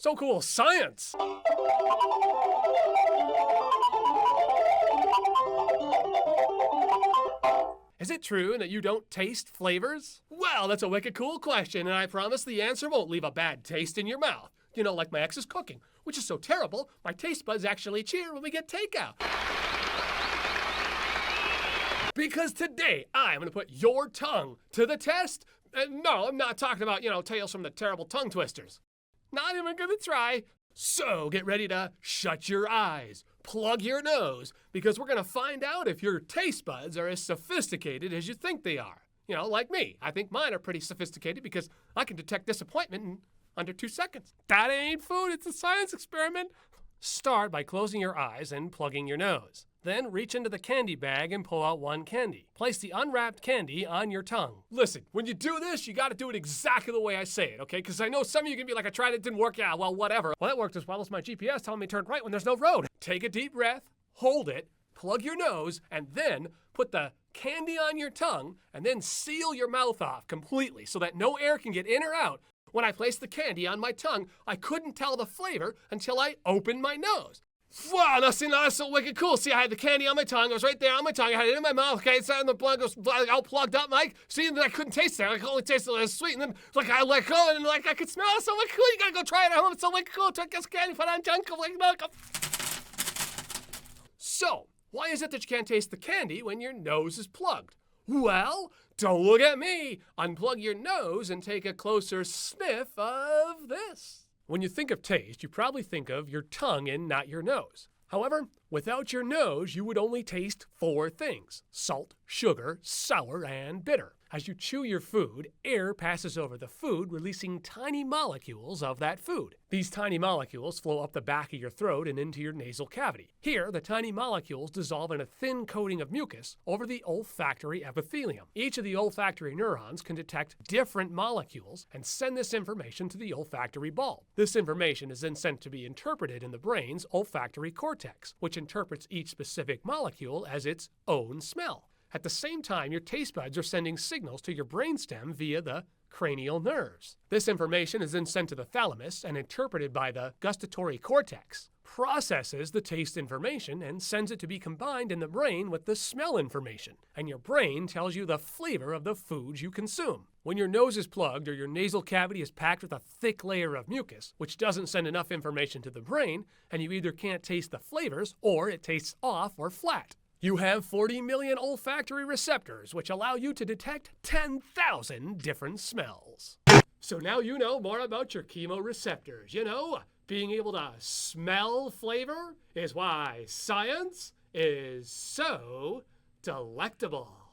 So cool, science! Is it true that you don't taste flavors? Well, that's a wicked cool question, and I promise the answer won't leave a bad taste in your mouth. You know, like my ex's cooking, which is so terrible, my taste buds actually cheer when we get takeout. Because today, I'm gonna put your tongue to the test. No, I'm not talking about, Tales from the Terrible Tongue Twisters. Not even gonna try. So get ready to shut your eyes, plug your nose, because we're gonna find out if your taste buds are as sophisticated as you think they are. Like me. I think mine are pretty sophisticated because I can detect disappointment in under 2 seconds. That ain't food, it's a science experiment. Start by closing your eyes and plugging your nose. Then reach into the candy bag and pull out one candy. Place the unwrapped candy on your tongue. Listen, when you do this, you gotta do it exactly the way I say it, okay? Because I know some of you can be like, I tried it, didn't work, yeah, well, whatever. Well, that worked as well as my GPS telling me to turn right when there's no road. Take a deep breath, hold it, plug your nose, and then put the candy on your tongue, and then seal your mouth off completely so that no air can get in or out. When I placed the candy on my tongue, I couldn't tell the flavor until I opened my nose. Wow, now see, now that's so wicked cool. See, I had the candy on my tongue. It was right there on my tongue. I had it in my mouth. Okay, it's in the blood. It was all plugged up, Mike. See, and then I couldn't taste it. I could only taste it as sweet. And then, I let go, and I could smell it. It's so wicked cool. You gotta go try it at home. It's so wicked cool. Take this candy, put it on tongue, So, why is it that you can't taste the candy when your nose is plugged? Well, don't look at me. Unplug your nose and take a closer sniff of this. When you think of taste, you probably think of your tongue and not your nose. However, without your nose, you would only taste 4 things: salt, sugar, sour, and bitter. As you chew your food, air passes over the food, releasing tiny molecules of that food. These tiny molecules flow up the back of your throat and into your nasal cavity. Here, the tiny molecules dissolve in a thin coating of mucus over the olfactory epithelium. Each of the olfactory neurons can detect different molecules and send this information to the olfactory bulb. This information is then sent to be interpreted in the brain's olfactory cortex, which interprets each specific molecule as its own smell. At the same time, your taste buds are sending signals to your brainstem via the cranial nerves. This information is then sent to the thalamus and interpreted by the gustatory cortex, processes the taste information, and sends it to be combined in the brain with the smell information. And your brain tells you the flavor of the foods you consume. When your nose is plugged or your nasal cavity is packed with a thick layer of mucus, which doesn't send enough information to the brain, and you either can't taste the flavors or it tastes off or flat. You have 40 million olfactory receptors, which allow you to detect 10,000 different smells. So now you know more about your chemoreceptors. Being able to smell flavor is why science is so delectable.